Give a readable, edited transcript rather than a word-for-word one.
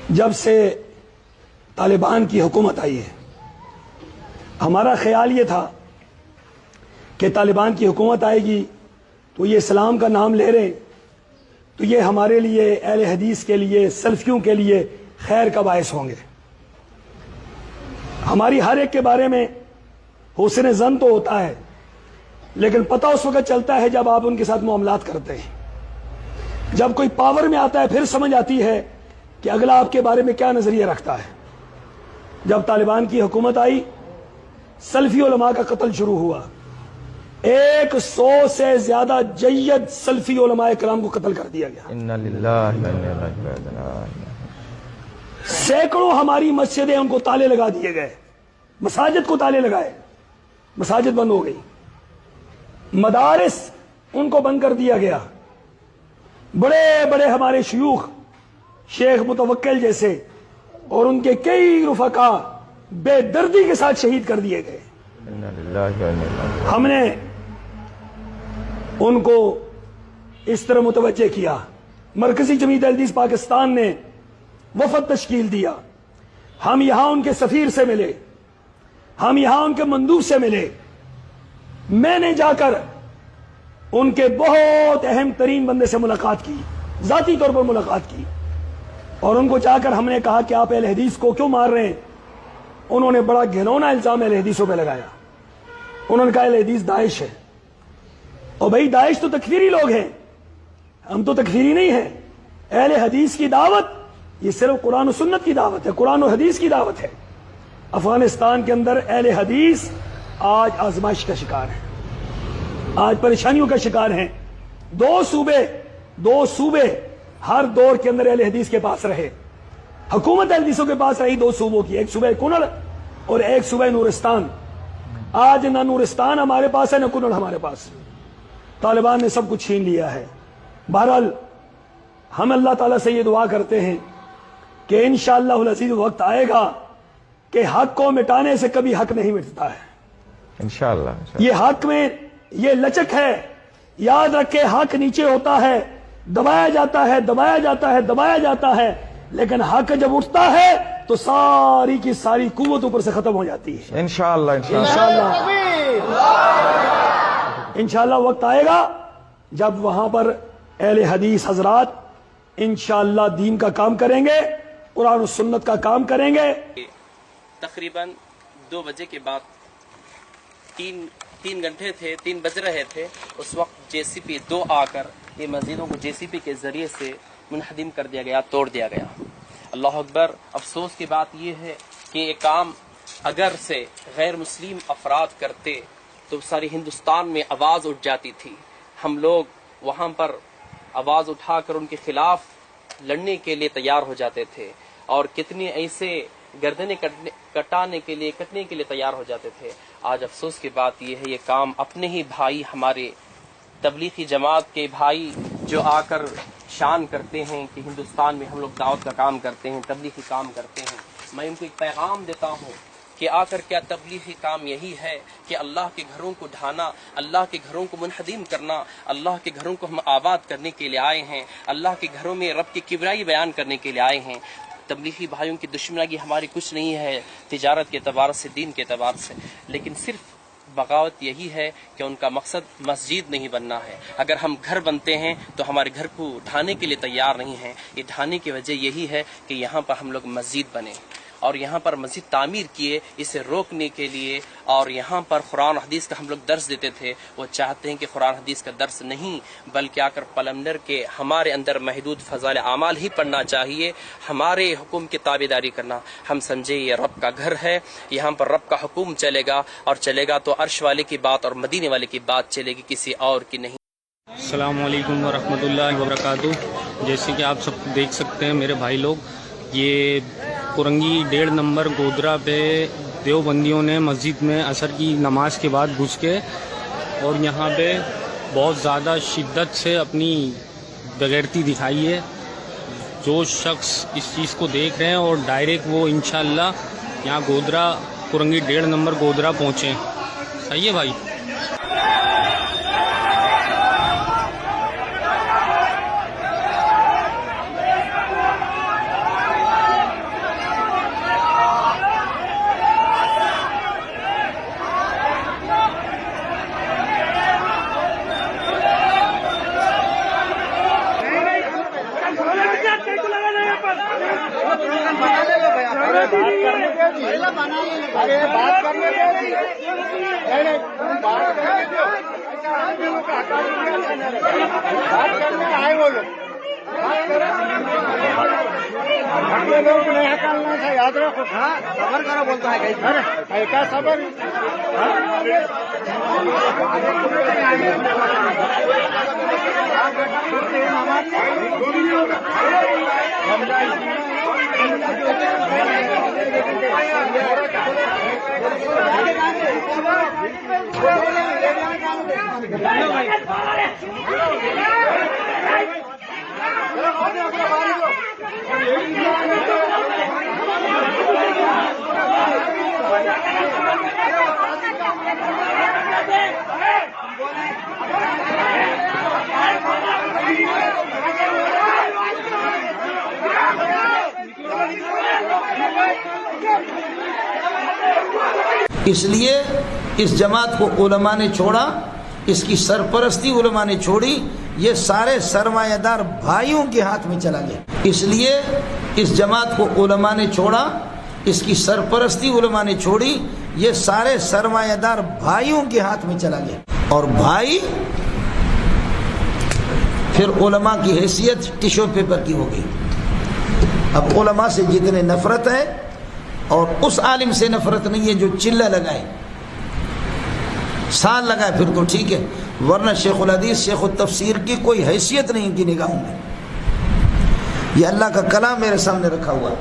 جب سے طالبان کی حکومت آئی ہے ہمارا خیال یہ تھا کہ طالبان کی حکومت آئے گی تو یہ اسلام کا نام لے رہے تو یہ ہمارے لیے اہل حدیث کے لیے سلفیوں کے لیے خیر کا باعث ہوں گے. ہماری ہر ایک کے بارے میں حسن ظن تو ہوتا ہے لیکن پتہ اس وقت چلتا ہے جب آپ ان کے ساتھ معاملات کرتے ہیں. جب کوئی پاور میں آتا ہے پھر سمجھ آتی ہے کہ اگلا آپ کے بارے میں کیا نظریہ رکھتا ہے. جب طالبان کی حکومت آئی سلفی علماء کا قتل شروع ہوا. 100 سے زیادہ جید سلفی علماء کرام کو قتل کر دیا گیا. انا للہ و انا الیہ راجعون. سینکڑوں ہماری مسجدیں ان کو تالے لگا دیے گئے. مساجد کو تالے لگائے, مساجد بند ہو گئی. مدارس ان کو بند کر دیا گیا. بڑے بڑے ہمارے شیوخ شیخ متوکل جیسے اور ان کے کئی رفقا بے دردی کے ساتھ شہید کر دیے گئے. انا للہ و انا الیہ راجعون. ہم نے ان کو اس طرح متوجہ کیا. مرکزی جمعیت اہل حدیث پاکستان نے وفد تشکیل دیا. ہم یہاں ان کے سفیر سے ملے, ہم یہاں ان کے مندوب سے ملے. میں نے جا کر ان کے بہت اہم ترین بندے سے ملاقات کی, ذاتی طور پر ملاقات کی, اور ان کو جا کر ہم نے کہا کہ آپ اہل حدیث کو کیوں مار رہے ہیں. انہوں نے بڑا گھنونا الزام اہل حدیثوں پہ لگایا. انہوں نے کہا اہل حدیث داعش ہے. اور بھائی داعش تو تکفیری لوگ ہیں, ہم تو تکفیری نہیں ہیں. اہل حدیث کی دعوت یہ صرف قرآن و سنت کی دعوت ہے, قرآن و حدیث کی دعوت ہے. افغانستان کے اندر اہل حدیث آج آزمائش کا شکار ہے, آج پریشانیوں کا شکار ہیں. دو صوبے ہر دور کے اندر اہل حدیث کے پاس رہے. حکومت اہل حدیثوں کے پاس رہی دو صوبوں کی, ایک صوبہ کنڑ اور ایک صوبہ نورستان. آج نہ نورستان ہمارے پاس ہے نہ کنڑ ہمارے پاس. طالبان نے سب کچھ چھین لیا ہے. بہرحال ہم اللہ تعالیٰ سے یہ دعا کرتے ہیں کہ انشاءاللہ العزیز وقت آئے گا کہ حق کو مٹانے سے کبھی حق نہیں مٹتا ہے. انشاءاللہ. یہ حق میں یہ لچک ہے. یاد رکھے حق نیچے ہوتا ہے, دبایا جاتا ہے, دبایا جاتا ہے, دبایا جاتا ہے, لیکن حق جب اٹھتا ہے تو ساری کی ساری قوت اوپر سے ختم ہو جاتی ہے. انشاءاللہ. انشاءاللہ وقت آئے گا جب وہاں پر اہل حدیث حضرات انشاءاللہ دین کا کام کریں گے, قرآن و سنت کا کام کریں گے. تقریباً 2 بجے کے بعد 3 گھنٹے تھے, 3 بج رہے تھے, اس وقت JCP 2 آ کر یہ مسجدوں کو JCP کے ذریعے سے منہدم کر دیا گیا, توڑ دیا گیا. اللہ اکبر. افسوس کی بات یہ ہے کہ یہ کام اگر سے غیر مسلم افراد کرتے تو ساری ہندوستان میں آواز اٹھ جاتی تھی. ہم لوگ وہاں پر آواز اٹھا کر ان کے خلاف لڑنے کے لیے تیار ہو جاتے تھے, اور کتنے ایسے گردنیں کٹنے کے لیے تیار ہو جاتے تھے. آج افسوس کی بات یہ ہے یہ کام اپنے ہی بھائی, ہمارے تبلیغی جماعت کے بھائی جو آ کر شان کرتے ہیں کہ ہندوستان میں ہم لوگ دعوت کا کام کرتے ہیں, تبلیغی کام کرتے ہیں. میں ان کو ایک پیغام دیتا ہوں کہ آ کر کیا تبلیغی کام یہی ہے کہ اللہ کے گھروں کو ڈھانا, اللہ کے گھروں کو منہدم کرنا, اللہ کے گھروں کو ہم آباد کرنے کے لیے آئے ہیں, اللہ کے گھروں میں رب کی کبریائی بیان کرنے کے لیے آئے ہیں. تبلیغی بھائیوں کی دشمنی ہماری کچھ نہیں ہے تجارت کے اعتبار سے, دین کے اعتبار سے, لیکن صرف بغاوت یہی ہے کہ ان کا مقصد مسجد نہیں بننا ہے. اگر ہم گھر بنتے ہیں تو ہمارے گھر کو ڈھانے کے لیے تیار نہیں ہیں. یہ ڈھانے کی وجہ یہی ہے کہ یہاں پر ہم لوگ مسجد بنے اور یہاں پر مسجد تعمیر کیے, اسے روکنے کے لیے. اور یہاں پر قرآن و حدیث کا ہم لوگ درس دیتے تھے, وہ چاہتے ہیں کہ قرآن حدیث کا درس نہیں بلکہ آ کر پلندر کے ہمارے اندر محدود فضائل اعمال ہی پڑھنا چاہیے, ہمارے حکم کی تابعداری کرنا. ہم سمجھے یہ رب کا گھر ہے, یہاں پر رب کا حکم چلے گا, اور چلے گا تو عرش والے کی بات اور مدینے والے کی بات چلے گی, کسی اور کی نہیں. السلام علیکم ورحمۃ اللہ وبرکاتہ. جیسے کہ آپ سب دیکھ سکتے ہیں میرے بھائی لوگ, یہ کورنگی 1.5 نمبر گودرا پہ دیوبندیوں نے مسجد میں عصر کی نماز کے بعد گھس کے اور یہاں پہ بہت زیادہ شدت سے اپنی بغیرتی دکھائی ہے. جو شخص اس چیز کو دیکھ رہے ہیں اور ڈائریکٹ وہ انشاءاللہ یہاں گودرا کورنگی 1.5 نمبر گودرا پہنچیں. صحیح ہے بھائی. یاد رکھو صبر کرو بولتا ہے کیا صبر اس لیے اس جماعت کو علماء نے چھوڑا، اس کی سرپرستی علماء نے چھوڑی، یہ سارے سرمایہ دار بھائیوں کے ہاتھ میں چلا گیا۔ اس لیے اس جماعت کو علماء نے چھوڑا، اس کی سرپرستی علماء نے چھوڑی، یہ سارے سرمایہ دار بھائیوں کے ہاتھ میں چلا گیا۔ اور بھائی پھر علماء کی حیثیت ٹیشو پیپر کی ہو گئی۔ اب علماء سے جتنے نفرت ہے اور اس عالم سے نفرت نہیں ہے جو چلہ لگائے، سال لگائے، پھر تو ٹھیک ہے، ورنہ شیخ الحدیث شیخ التفسیر کی کوئی حیثیت نہیں ان کی نگاہوں میں۔ یہ اللہ کا کلام میرے سامنے رکھا ہوا ہے۔